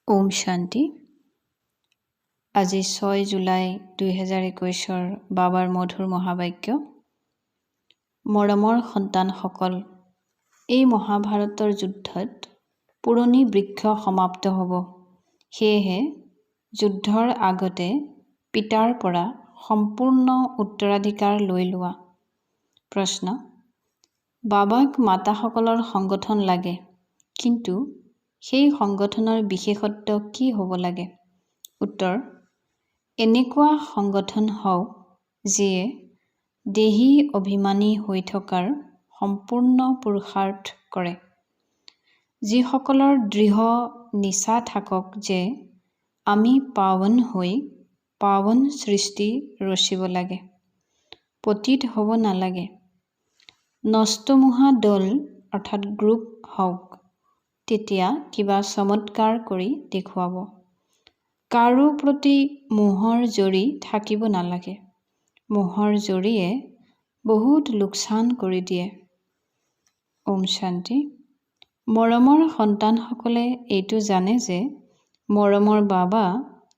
ওম শান্তি। আজি 6 জুলাই 2021 বাবাৰ মধুৰ মহাবাক্য। মৰমৰ সন্তানসকল, এই মহাভাৰতৰ যুদ্ধত পুৰণি বৃক্ষ সমাপ্ত হ'ব। সেয়েহে যুদ্ধৰ আগতে পিতাৰ পৰা সম্পূৰ্ণ উত্তৰাধিকাৰ লৈ লোৱা। প্ৰশ্ন: বাবাক মাতাসকলৰ সংগঠন লাগে, কিন্তু সেই সংগঠনৰ বিশেষত্ব কি হ'ব লাগে? উত্তৰ: এনেকুৱা সংগঠন হওক যিয়ে দেহী অভিমানী হৈ থকাৰ সম্পূৰ্ণ পুৰুষাৰ্থ কৰে, যিসকলৰ দৃঢ় নিচা থাকক যে আমি পাৱন হৈ পাৱন সৃষ্টি ৰচিব লাগে, পতিত হ'ব নালাগে। নষ্টমোহা দল অৰ্থাৎ গ্ৰুপ হওক, তেতিয়া কিবা চমৎকাৰ কৰি দেখুৱাব। কাৰো প্ৰতি মোহৰ জৰি থাকিব নালাগে। মোহৰ জৰিয়ে বহুত লোকচান কৰি দিয়ে। ওম শান্তি। মৰমৰ সন্তানসকলে এইটো জানে যে মৰমৰ বাবা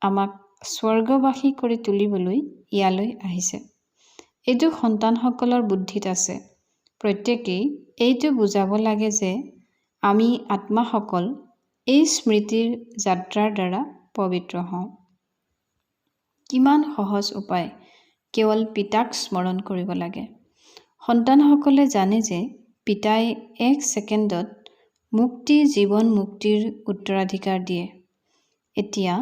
আমাক স্বৰ্গবাসী কৰি তুলিবলৈ ইয়ালৈ আহিছে। এইটো সন্তানসকলৰ বুদ্ধিত আছে। প্ৰত্যেকেই এইটো বুজাব লাগে যে আমি আত্মাসকল এই স্মৃতিৰ যাত্ৰাৰ দ্বাৰা পবিত্ৰ হওঁ। কিমান সহজ উপায়, কেৱল পিতাক স্মৰণ কৰিব লাগে। সন্তানসকলে জানে যে পিতাই 1 ছেকেণ্ডত মুক্তি জীৱন মুক্তিৰ উত্তৰাধিকাৰ দিয়ে। এতিয়া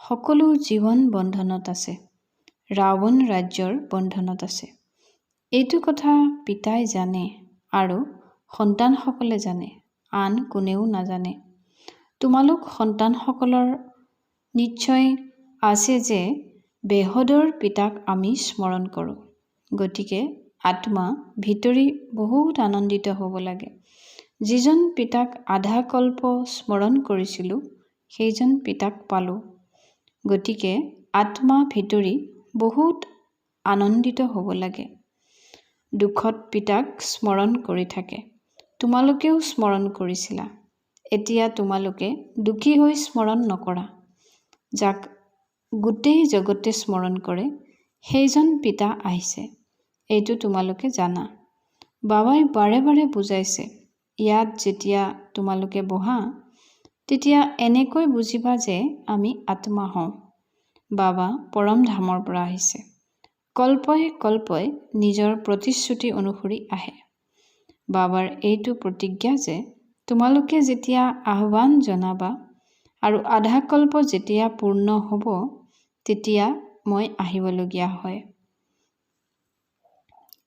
সকলো জীৱন বন্ধনত আছে, ৰাৱণ ৰাজ্যৰ বন্ধনত আছে। এইটো কথা পিতাই জানে আৰু সন্তানসকলে জানে, আন কোনেও নাজানে। তোমালোক সন্তানসকলৰ নিশ্চয় আছে যে বেহদৰ পিতাক আমি স্মৰণ কৰোঁ। গতিকে আত্মা ভিতৰি বহুত আনন্দিত হ'ব লাগে। যিজন পিতাক আধা কল্প স্মৰণ কৰিছিলোঁ, সেইজন পিতাক পালোঁ। গতিকে আত্মা ভিতৰি বহুত আনন্দিত হ'ব লাগে। দুখত পিতাক স্মৰণ কৰি থাকে। তোমালোকেও স্মৰণ কৰিছিলা। এতিয়া তোমালোকে দুখী হৈ স্মৰণ নকৰা। যাক গোটেই জগতে স্মৰণ কৰে, সেইজন পিতা আহিছে। এইটো তোমালোকে জানা। বাবাই বাৰে বাৰে বুজাইছে, ইয়াত যেতিয়া তোমালোকে বহা, তেতিয়া এনেকৈ বুজিবা যে আমি আত্মা হওঁ। বাবা পৰম ধামৰ পৰা আহিছে। কল্পই কল্পই নিজৰ প্ৰতিশ্ৰুতি অনুসৰি আহে। বাবাৰ এইটো প্ৰতিজ্ঞা যে তোমালোকে যেতিয়া আহ্বান জনাবা আৰু আধা কল্প যেতিয়া পূৰ্ণ হ'ব, তেতিয়া মই আহিবলগীয়া হয়।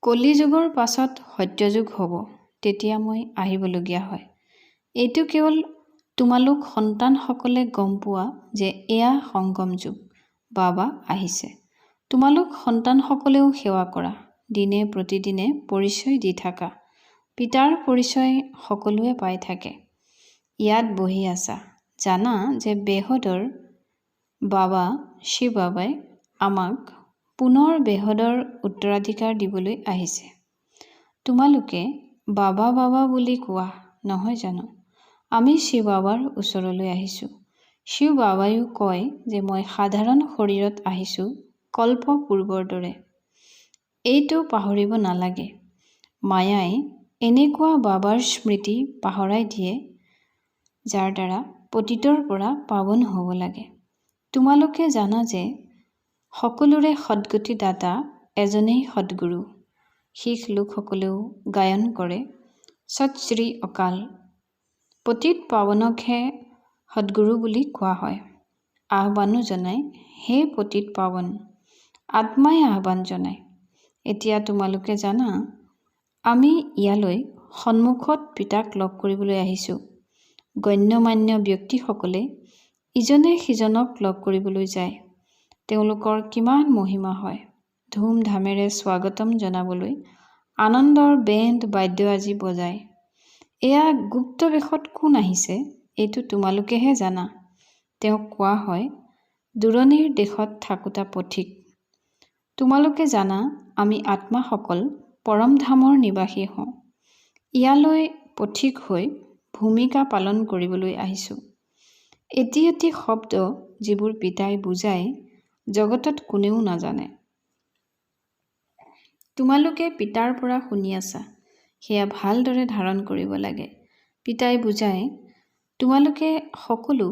কলি যুগৰ পাছত সত্যযুগ হ'ব, তেতিয়া মই আহিবলগীয়া হয়। এইটো কেৱল তোমালোক সন্তানসকলে গম পোৱা যে এয়া সংগম যুগ, বাবা আহিছে। তোমালোক সন্তানসকলেও সেৱা কৰা, দিনে প্ৰতিদিনে পৰিচয় দি থাকা। পিতাৰ পৰিচয় সকলোৱে পাই থাকে। ইয়াত বহি আছা, জানা যে বেহদৰ বাবা শিৱ বাবাই আমাক পুনৰ বেহদৰ উত্তৰাধিকাৰ দিবলৈ আহিছে। তোমালোকে বাবা বাবা বুলি কোৱা, নহয় জানো? আমি শিৱ বাবাৰ ওচৰলৈ আহিছোঁ। শিৱ বাবাইও কয় যে মই সাধাৰণ শৰীৰত আহিছোঁ, কল্প পূৰ্বৰ দৰে। এইটো পাহৰিব নালাগে। মায়াই এনেকুৱা বাবাৰ স্মৃতি পাহৰাই দিয়ে, যাৰ দ্বাৰা পতিতৰ পৰা পাৱন হ'ব লাগে। তোমালোকে জানা যে সকলোৰে সদ্গতি দাতা এজনেই সদ্গুৰু। শিখ লোকসকলেও গায়ন কৰে, সৎ শ্ৰী অকাল। পতিত পাৱনকহে সদ্গুৰু বুলি কোৱা হয়। আহ্বানো জনায়, হে পতিত পাৱন। আত্মাই আহ্বান জনায়। এতিয়া তোমালোকে জানা, আমি ইয়ালৈ সন্মুখত পিতাক লগ কৰিবলৈ আহিছোঁ। গণ্যমান্য ব্যক্তিসকলে ইজনে সিজনক লগ কৰিবলৈ যায়। তেওঁলোকৰ কিমান মহিমা হয়। ধুমধামেৰে স্বাগতম জনাবলৈ আনন্দৰ বেণ্ড বাদ্য আজি বজায়। এয়া গুপ্ত বেশত কোন আহিছে, এইটো তোমালোকেহে জানা। তেওঁক কোৱা হয় দূৰণিৰ দেশত থাকোতা পথিক। তোমালোকে জানা আমি আত্মাসকল পৰম ধামৰ নিবাসী হওঁ। ইয়ালৈ পথিক হৈ ভূমিকা পালন কৰিবলৈ আহিছোঁ। এটি এটি শব্দ যিবোৰ পিতাই বুজাই জগতত কোনেও নাজানে। তোমালোকে পিতাৰ পৰা শুনি আছা, সেয়া ভালদৰে ধাৰণ কৰিব লাগে। পিতাই বুজায়, তোমালোকে সকলো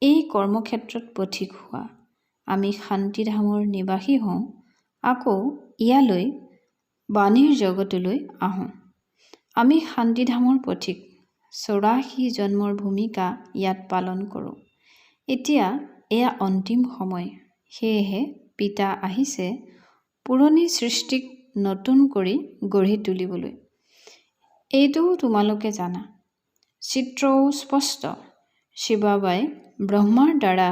এই কৰ্মক্ষেত্ৰত পথিক হোৱা। আমি শান্তিধামৰ নিবাসী হওঁ, আকৌ ইয়ালৈ বাণীৰ জগতলৈ আহোঁ। আমি শান্তিধামৰ পথিক, 84 জন্মৰ ভূমিকা ইয়াত পালন কৰোঁ। এতিয়া এয়া অন্তিম সময়, সেয়েহে পিতা আহিছে পুৰণি সৃষ্টিক নতুন কৰি গঢ়ি তুলিবলৈ। এইটোও তোমালোকে জানা। চিত্ৰও স্পষ্ট, শিৱাবাই ব্ৰহ্মাৰ দ্বাৰা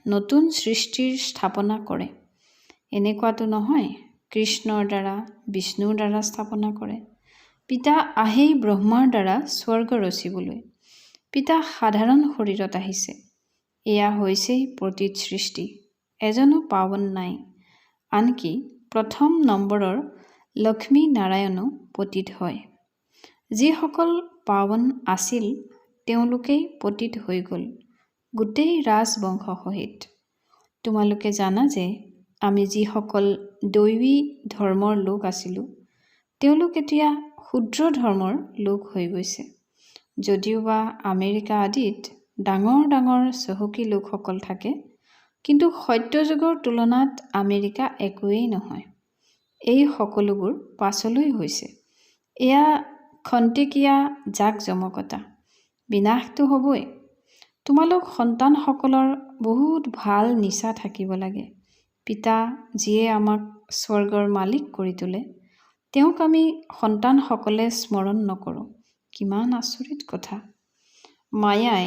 নতুন সৃষ্টিৰ স্থাপনা কৰে। এনেকুৱাটো নহয় কৃষ্ণৰ দ্বাৰা, বিষ্ণুৰ দ্বাৰা স্থাপনা কৰে। পিতা আহেই ব্ৰহ্মাৰ দ্বাৰা স্বৰ্গ ৰচিবলৈ। পিতা সাধাৰণ শৰীৰত আহিছে। এয়া হৈছেই পতিত সৃষ্টি, এজনো পাৱন নাই। আনকি প্ৰথম নম্বৰৰ লক্ষ্মী নাৰায়ণো পতিত হয়। যিসকল পাৱন আছিল তেওঁলোকেই পতিত হৈ গ'ল, গোটেই ৰাজবংশ সহিত। তোমালোকে জানা যে আমি যিসকল দৈৱী ধৰ্মৰ লোক আছিলোঁ, তেওঁলোক এতিয়া ক্ষুদ্ৰ ধৰ্মৰ লোক হৈ গৈছে। যদিওবা আমেৰিকা আদিত ডাঙৰ ডাঙৰ চহকী লোকসকল থাকে, কিন্তু সত্যযুগৰ তুলনাত আমেৰিকা একোৱেই নহয়। এই সকলোবোৰ পাছলৈ হৈছে। এয়া খন্তেকীয়া জাকজমকতা, বিনাশটো হ'বই। তোমালোক সন্তানসকলৰ বহুত ভাল নিচা থাকিব লাগে। পিতা যিয়ে আমাক স্বৰ্গৰ মালিক কৰি তোলে, তেওঁক আমি সন্তানসকলে স্মৰণ নকৰোঁ। কিমান আচৰিত কথা! মায়াই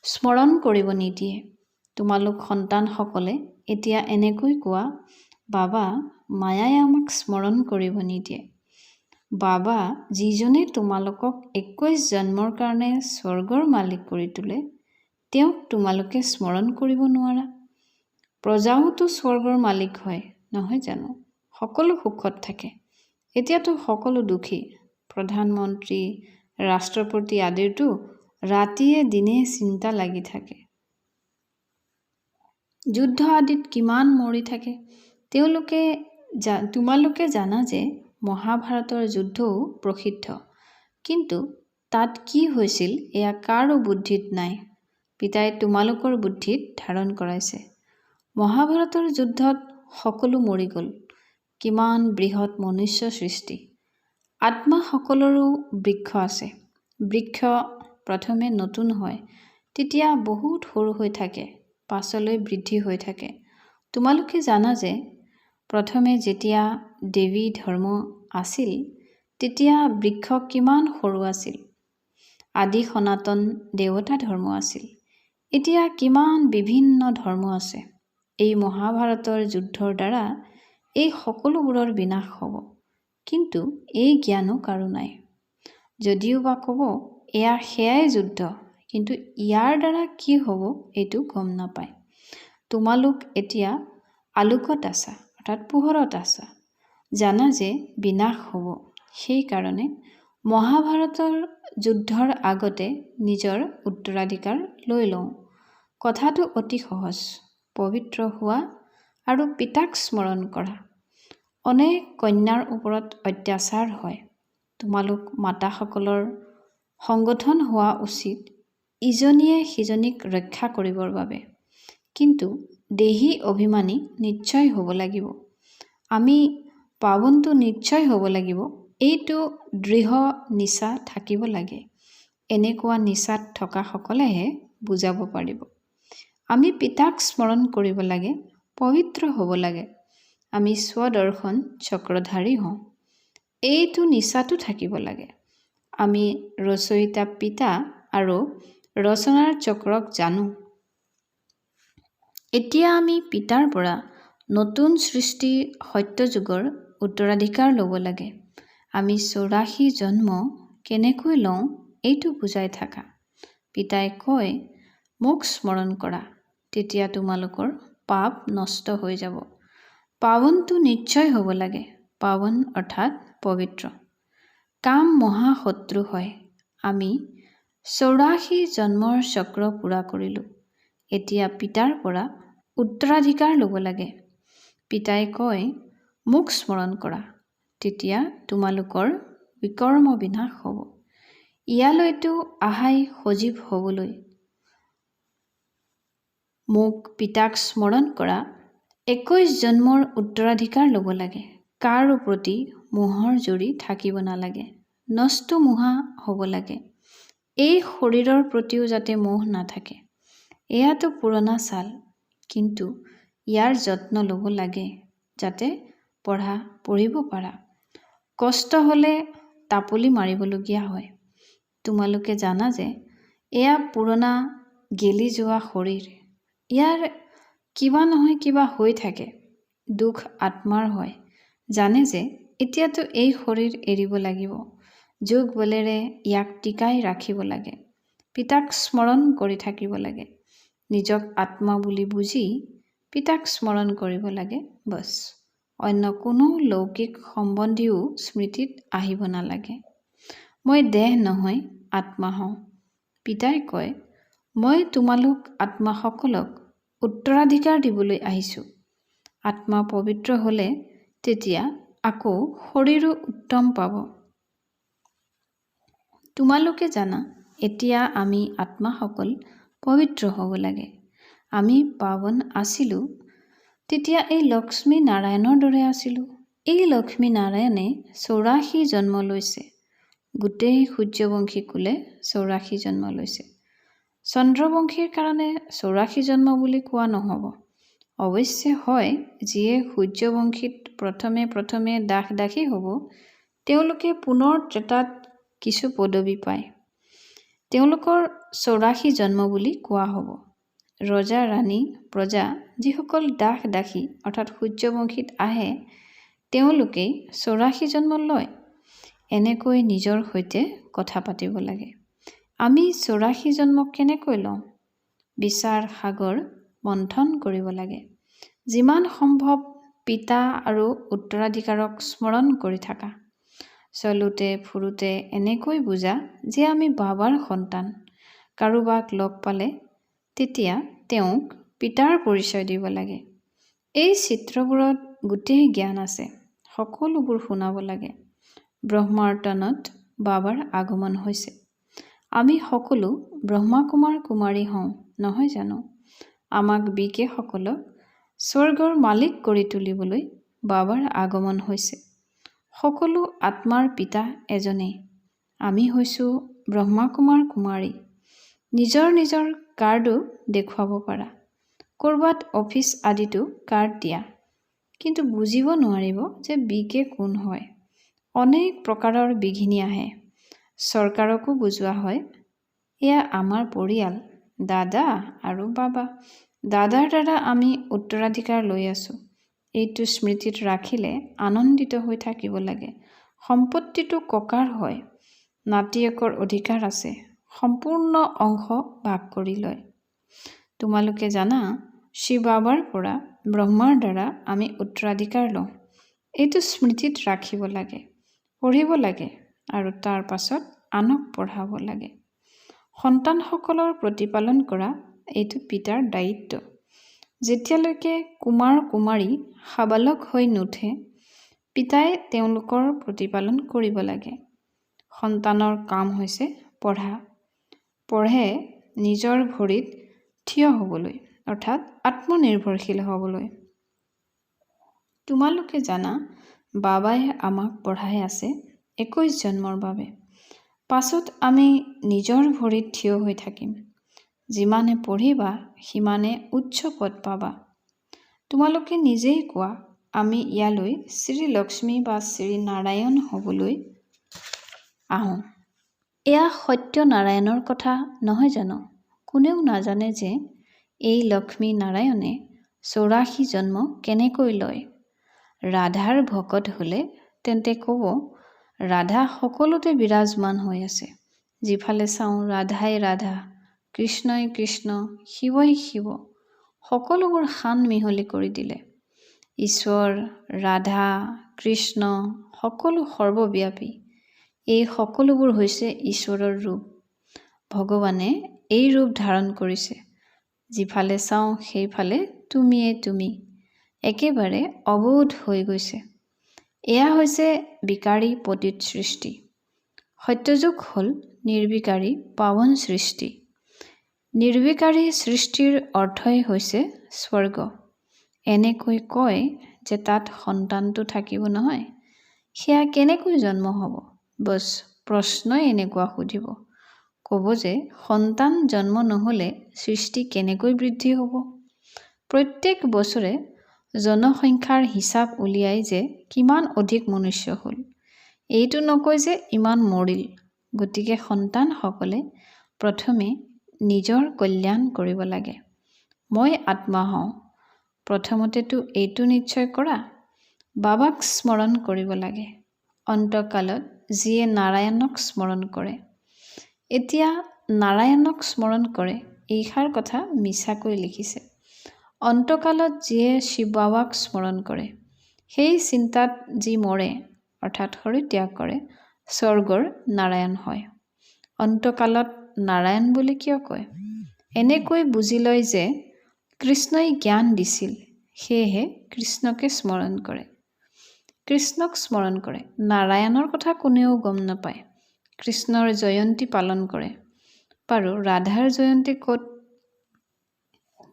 স্মৰণ কৰিব নিদিয়ে। তোমালোক সন্তানসকলে এতিয়া এনেকৈ কোৱা, বাবা, মায়াই আমাক স্মৰণ কৰিব নিদিয়ে। বাবা যিজনে তোমালোকক 21 জন্মৰ কাৰণে স্বৰ্গৰ মালিক কৰি তোলে, তেওঁক তোমালোকে স্মৰণ কৰিব নোৱাৰা। প্ৰজাওতো স্বৰ্গৰ মালিক হয়, নহয় জানো? সকলো সুখত থাকে। এতিয়াতো সকলো দুখী। প্ৰধানমন্ত্ৰী, ৰাষ্ট্ৰপতি আদিৰতো ৰাতিয়ে দিনে চিন্তা লাগি থাকে। যুদ্ধ আদিত কিমান মৰি থাকে। তোমালোকে জানা যে মহাভাৰতৰ যুদ্ধও প্ৰসিদ্ধ, কিন্তু তাত কি হৈছিল এয়া কাৰো বুদ্ধিত নাই। পিতাই তোমালোকৰ বুদ্ধিত ধাৰণ কৰাইছে। মহাভাৰতৰ যুদ্ধত সকলো মৰি গ'ল। কিমান বৃহৎ মনুষ্য সৃষ্টি। আত্মা সকলৰো বৃক্ষ আছে। বৃক্ষ প্ৰথমে নতুন হয়, তেতিয়া বহুত সৰু হৈ থাকে, পাছলৈ বৃদ্ধি হৈ থাকে। তোমালোকে জানা যে প্ৰথমে যেতিয়া দেৱী ধৰ্ম আছিল, তেতিয়া বৃক্ষ কিমান সৰু আছিল। আদি সনাতন দেৱতা ধৰ্ম আছিল। এতিয়া কিমান বিভিন্ন ধৰ্ম আছে। এই মহাভাৰতৰ যুদ্ধৰ দ্বাৰা এই সকলোবোৰৰ বিনাশ হ'ব, কিন্তু এই জ্ঞানো কাৰো নাই। যদিওবা ক'ব এয়া সেয়াই যুদ্ধ, কিন্তু ইয়াৰ দ্বাৰা কি হ'ব এইটো গম নাপায়। তোমালোক এতিয়া আলোকত আছা, অৰ্থাৎ পোহৰত আছা। জানা যে বিনাশ হ'ব। সেইকাৰণে মহাভাৰতৰ যুদ্ধৰ আগতে নিজৰ উত্তৰাধিকাৰ লৈ লওঁ। কথাটো অতি সহজ। পবিত্ৰ হোৱা আৰু পিতাক স্মৰণ কৰা। অনেক কন্যাৰ ওপৰত অত্যাচাৰ হয়। তোমালোক মাতাসকলৰ সংগঠন হোৱা উচিত ইজনীয়ে সিজনীক ৰক্ষা কৰিবৰ বাবে। কিন্তু দেহী অভিমানী নিশ্চয় হ'ব লাগিব। আমি পাৱনটো নিশ্চয় হ'ব লাগিব। এইটো দৃঢ় নিচা থাকিব লাগে। এনেকুৱা নিচাত থকাসকলেহে বুজাব পাৰিব। আমি পিতাক স্মৰণ কৰিব লাগে, পবিত্ৰ হ'ব লাগে। আমি স্বদৰ্শন চক্ৰধাৰী হওঁ। এইটো নিচাটো থাকিব লাগে। আমি ৰচয়িতা পিতা আৰু ৰচনাৰ চক্ৰক জানো। এতিয়া আমি পিতাৰ পৰা নতুন সৃষ্টি সত্যযুগৰ উত্তৰাধিকাৰ ল'ব লাগে। আমি 84 জন্ম কেনেকৈ লওঁ এইটো বুজাই থাকা। পিতাই কয়, মোক স্মৰণ কৰা, তেতিয়া তোমালোকৰ পাপ নষ্ট হৈ যাব। পাৱনটো নিশ্চয় হ'ব লাগে। পাৱন অৰ্থাৎ পবিত্ৰ। কাম মহাশত্ৰু হয়। আমি 84 জন্মৰ চক্ৰ পূৰা কৰিলোঁ। এতিয়া পিতাৰ পৰা উত্তৰাধিকাৰ ল'ব লাগে। পিতাই কয়, মোক স্মৰণ কৰা, তেতিয়া তোমালোকৰ বিকৰ্ম বিনাশ হ'ব। ইয়ালৈতো আহাই সজীৱ হ'বলৈ। মোক পিতাক স্মৰণ কৰা, 21 জন্মৰ উত্তৰাধিকাৰ ল'ব লাগে। কাৰো প্ৰতি মোহৰ জৰি থাকিব নালাগে। নষ্ট মোহা হ'ব লাগে। এই শৰীৰৰ প্ৰতিও যাতে মোহ নাথাকে। এয়াতো পুৰণা ছাল, কিন্তু ইয়াৰ যত্ন ল'ব লাগে যাতে পঢ়িব পাৰা। কষ্ট হ'লে তাপলি মাৰিবলগীয়া হয়। তোমালোকে জানা যে এয়া পুৰণা গেলি যোৱা শৰীৰ। ইয়াৰ কিবা নহয় কিবা হৈ থাকে। দুখ আত্মাৰ হয়। জানে যে এতিয়াতো এই শৰীৰ এৰিব লাগিব। যোগ বলেৰে ইয়াক টিকাই ৰাখিব লাগে। পিতাক স্মৰণ কৰি থাকিব লাগে। নিজক আত্মা বুলি বুজি পিতাক স্মৰণ কৰিব লাগে, বছ। অন্য কোনো লৌকিক সম্বন্ধীও স্মৃতিত আহিব নালাগে। মই দেহ নহয়, আত্মা হওঁ। পিতাই কয়, মই তোমালোক আত্মাসকলক উত্তৰাধিকাৰ দিবলৈ আহিছোঁ। আত্মা পবিত্ৰ হ'লে তেতিয়া আকৌ শৰীৰো উত্তম পাব। তোমালোকে জানা, এতিয়া আমি আত্মাসকল পবিত্ৰ হ'ব লাগে। আমি পাৱন আছিলোঁ, তেতিয়া এই লক্ষ্মী নাৰায়ণৰ দৰে আছিলোঁ। এই লক্ষ্মী নাৰায়ণে 84 জন্ম লৈছে। গোটেই সূৰ্যবংশী কুলে 84 জন্ম লৈছে। চন্দ্ৰবংশীৰ কাৰণে 84 জন্ম বুলি কোৱা নহ'ব। অৱশ্যে হয়, যিয়ে সূৰ্যবংশীত প্ৰথমে দাসী হ'ব, তেওঁলোকে পুনৰ ত্ৰেতাত কিছু পদবী পায়। তেওঁলোকৰ 84 জন্ম বুলি কোৱা হ'ব। ৰজা ৰাণী প্ৰজা যিসকল দাসী অৰ্থাৎ সূৰ্যবংশীত আহে, তেওঁলোকেই 84 জন্ম লয়। এনেকৈ নিজৰ সৈতে কথা পাতিব লাগে। আমি 84 জন্ম কেনেকৈ লওঁ? বিচাৰ সাগৰ মন্থন কৰিব লাগে। যিমান সম্ভৱ পিতা আৰু উত্তৰাধিকাৰক স্মৰণ কৰি থাকা। চলোতে ফুৰোতে এনেকৈ বুজা যে আমি বাবাৰ সন্তান। কাৰোবাক লগ পালে তেতিয়া তেওঁক পিতাৰ পৰিচয় দিব লাগে। এই চিত্ৰবোৰত গোটেই জ্ঞান আছে। সকলোবোৰ শুনাব লাগে। ব্ৰহ্মাৰ্তনত বাবাৰ আগমন হৈছে। আমি সকলো ব্ৰহ্মাকুমাৰ কুমাৰী হওঁ, নহয় জানো? আমাক বিকেসকলক স্বৰ্গৰ মালিক কৰি তুলিবলৈ বাবাৰ আগমন হৈছে। সকলো আত্মাৰ পিতা এজনেই। আমি হৈছোঁ ব্ৰহ্মাকুমাৰ কুমাৰী। নিজৰ কাৰ্ডো দেখুৱাব পাৰা। ক'ৰবাত অফিচ আদিতো কাৰ্ড দিয়া। কিন্তু বুজিব নোৱাৰিব যে বিকে কোন হয়। অনেক প্ৰকাৰৰ বিঘিনি আহে। চৰকাৰকো বুজোৱা হয়, এয়া আমাৰ পৰিয়াল, দাদা আৰু বাবা। দাদাৰ দ্বাৰা আমি উত্তৰাধিকাৰ লৈ আছোঁ। এইটো স্মৃতিত ৰাখিলে আনন্দিত হৈ থাকিব লাগে। সম্পত্তিটো ককাৰ হয়। নাতিয়েকৰ অধিকাৰ আছে। সম্পূৰ্ণ অংশ ভাগ কৰি লয়। তোমালোকে জানা, শিৱ বাবাৰ পৰা ব্ৰহ্মাৰ দ্বাৰা আমি উত্তৰাধিকাৰ লওঁ। এইটো স্মৃতিত ৰাখিব লাগে, পঢ়িব লাগে আৰু তাৰ পাছত আনক পঢ়াব লাগে। সন্তানসকলৰ প্ৰতিপালন কৰা এইটো পিতাৰ দায়িত্ব। যেতিয়ালৈকে কুমাৰ কুমাৰী সাবালক হৈ নুঠে, পিতাই তেওঁলোকৰ প্ৰতিপালন কৰিব লাগে। সন্তানৰ কাম হৈছে পঢ়া। পঢ়ে নিজৰ ভৰিত থিয় হ'বলৈ, অৰ্থাৎ আত্মনিৰ্ভৰশীল হ'বলৈ। তোমালোকে জানা, বাবাই আমাক পঢ়াই আছে 21 জন্মৰ বাবে। পাছত আমি নিজৰ ভৰিত থিয় হৈ থাকিম। যিমানে পঢ়িবা সিমানে উচ্চ পদ পাবা। তোমালোকে নিজেই কোৱা, আমি ইয়ালৈ শ্ৰী লক্ষ্মী বা শ্ৰী নাৰায়ণ হ'বলৈ আহোঁ। এয়া সত্য নাৰায়ণৰ কথা নহয় জানো? কোনেও নাজানে যে এই লক্ষ্মী নাৰায়ণে 84 জন্ম কেনেকৈ লয়। ৰাধাৰ ভকত হ'লে তেন্তে ক'ব, ৰাধা সকলোতে বিৰাজমান হৈ আছে। যিফালে চাওঁ ৰাধাই ৰাধা, কৃষ্ণই কৃষ্ণ, শিৱই শিৱ। সকলোবোৰ সান মিহলি কৰি দিলে। ঈশ্বৰ, ৰাধা, কৃষ্ণ সকলো সৰ্বব্যাপী। এই সকলোবোৰ হৈছে ঈশ্বৰৰ ৰূপ। ভগৱানে এই ৰূপ ধাৰণ কৰিছে। যিফালে চাওঁ সেইফালে তুমিয়ে তুমি, একেবাৰে অবোধ হৈ গৈছে। এয়া হৈছে বিকাৰী পতিত সৃষ্টি। সত্যযুগ হ'ল নিৰ্বিকাৰী পাৱন সৃষ্টি। নিৰ্বিকাৰী সৃষ্টিৰ অৰ্থই হৈছে স্বৰ্গ। এনেকৈ কয় যে তাত সন্তানটো থাকিব নহয়, সেয়া কেনেকৈ জন্ম হ'ব? বছ প্ৰশ্নই এনেকুৱা সুধিব, ক'ব যে সন্তান জন্ম নহ'লে সৃষ্টি কেনেকৈ বৃদ্ধি হ'ব? প্ৰত্যেক বছৰে জনসংখ্যাৰ হিচাপ উলিয়াই যে কিমান অধিক মনুষ্য হ'ল, এইটো নকয় যে ইমান মৰিল। গতিকে সন্তানসকলে প্ৰথমে নিজৰ কল্যাণ কৰিব লাগে। মই আত্মা হওঁ, প্ৰথমতেতো এইটো নিশ্চয় কৰা। বাবাক স্মৰণ কৰিব লাগে। অন্তকালত যিয়ে নাৰায়ণক স্মৰণ কৰে। এতিয়া নাৰায়ণক স্মৰণ কৰে এইষাৰ কথা মিছাকৈ লিখিছে। অন্তকালত যিয়ে শিৱ বাবাক স্মৰণ কৰে, সেই চিন্তাত যি মৰে অৰ্থাৎ শৰীৰ ত্যাগ কৰে, স্বৰ্গৰ নাৰায়ণ হয়। অন্তকালত নাৰায়ণ বুলি কিয় কয়? এনেকৈ বুজি লয় যে কৃষ্ণই জ্ঞান দিছিল, সেয়েহে কৃষ্ণকে স্মৰণ কৰে। কৃষ্ণক স্মৰণ কৰে। নাৰায়ণৰ কথা কোনেও গম নাপায়। কৃষ্ণৰ জয়ন্তী পালন কৰে। বাৰু ৰাধাৰ জয়ন্তী ক'ত?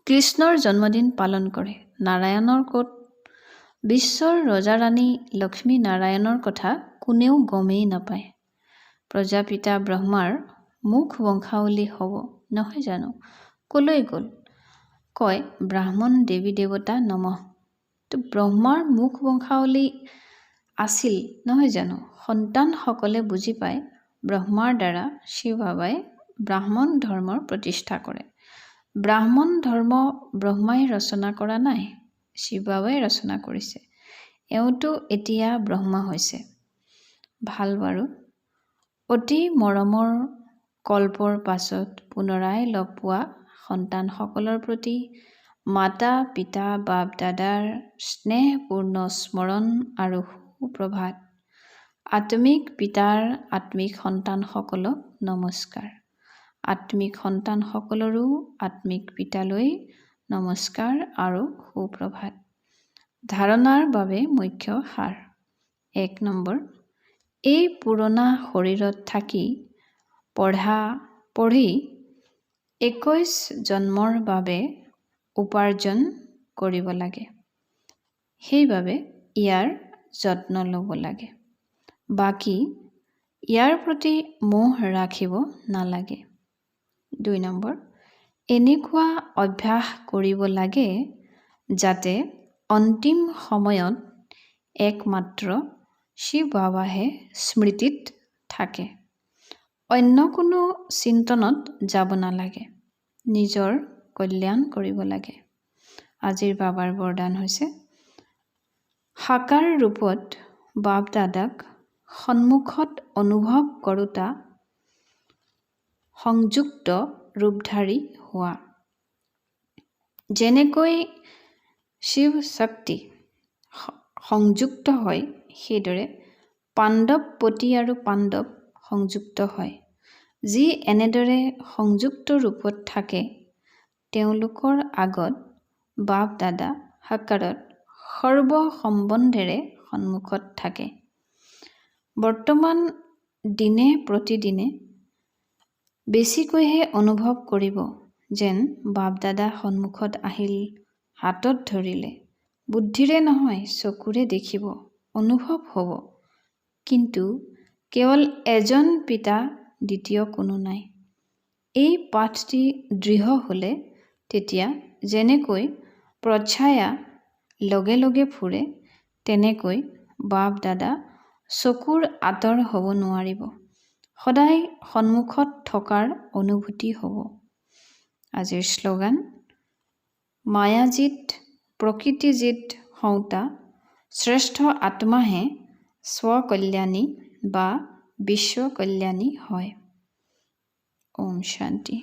কৃষ্ণৰ জন্মদিন পালন কৰে। নাৰায়ণৰ ক'ত? বিশ্বৰ ৰজা ৰাণী লক্ষ্মী নাৰায়ণৰ কথা কোনেও গমেই নাপায়। প্ৰজাপিতা ব্ৰহ্মাৰ মুখ বংশাৱলী হ'ব নহয় জানো? ক'লৈ গ'ল? কয় ব্ৰাহ্মণ দেৱী দেৱতা নমঃ। তো ব্ৰহ্মাৰ মুখ বংশাৱলী আছিল নহয় জানো? সন্তানসকলে বুজি পায় ব্ৰহ্মাৰ দ্বাৰা শিৱ বাবাই ব্ৰাহ্মণ ধৰ্মৰ প্ৰতিষ্ঠা কৰে। ব্ৰাহ্মণ ধৰ্ম ব্ৰহ্মাই ৰচনা কৰা নাই, শিৱ বাবাই ৰচনা কৰিছে। এওঁতো এতিয়া ব্ৰহ্মা হৈছে। ভাল বাৰু। অতি মৰমৰ কল্পৰ পাছত পুনৰাই লগ পোৱা সন্তানসকলৰ প্ৰতি মাতা পিতা বাপ দাদাৰ স্নেহপূৰ্ণ স্মৰণ আৰু সুপ্ৰভাত। আত্মিক পিতাৰ আত্মিক সন্তানসকলক নমস্কাৰ। আত্মিক সন্তানসকলৰো আত্মিক পিতালৈ নমস্কাৰ আৰু সুপ্ৰভাত। ধাৰণাৰ বাবে মুখ্য সাৰ। ১ নম্বৰ, এই পুৰণা শৰীৰত থাকি পঢ়ি ২১ জন্মৰ বাবে উপাৰ্জন কৰিব লাগে। সেইবাবে ইয়াৰ যত্ন ল'ব লাগে। বাকী ইয়াৰ প্ৰতি মোহ ৰাখিব নালাগে। ২ নম্বৰ, এনেকুৱা অভ্যাস কৰিব লাগে যাতে অন্তিম সময়ত একমাত্ৰ শিৱ বাবাহে স্মৃতিত থাকে। অন্য কোনো চিন্তনত যাব নালাগে। নিজৰ কল্যাণ কৰিব লাগে। আজিৰ বাবাৰ বৰদান হৈছে সাকাৰ ৰূপত বাপ দাদাক সন্মুখত অনুভৱ কৰোঁতা সংযুক্ত ৰূপধাৰী হোৱা। যেনেকৈ শিৱ শক্তি সংযুক্ত হয়, সেইদৰে পাণ্ডৱ পতি আৰু পাণ্ডৱ সংযুক্ত হয়। যি এনেদৰে সংযুক্ত ৰূপত থাকে, তেওঁলোকৰ আগত বাপ দাদা সাকাৰত সৰ্ব সম্বন্ধেৰে সন্মুখত থাকে। বৰ্তমান দিনে প্ৰতিদিনে বেছিকৈহে অনুভৱ কৰিব যেন বাপ দাদা সন্মুখত আহিল, হাতত ধৰিলে। বুদ্ধিৰে নহয়, চকুৰে দেখিব, অনুভৱ হ'ব। কিন্তু কেৱল এজন পিতা, দ্বিতীয় কোনো নাই। এই পাঠটি দৃঢ় হ'লে তেতিয়া যেনেকৈ প্ৰচ্ছায়া লগে লগে ফুৰে, তেনেকৈ বাপ দাদা চকুৰ আঁতৰ হ'ব নোৱাৰিব। সদায় সন্মুখত থকাৰ অনুভূতি হ'ব। আজিৰ শ্লোগান, মায়াজিত প্ৰকৃতিজিত হওঁতা শ্ৰেষ্ঠ আত্মাহে স্বকল্যাণী বা বিশ্ব কল্যাণী হয়। ওম শান্তি।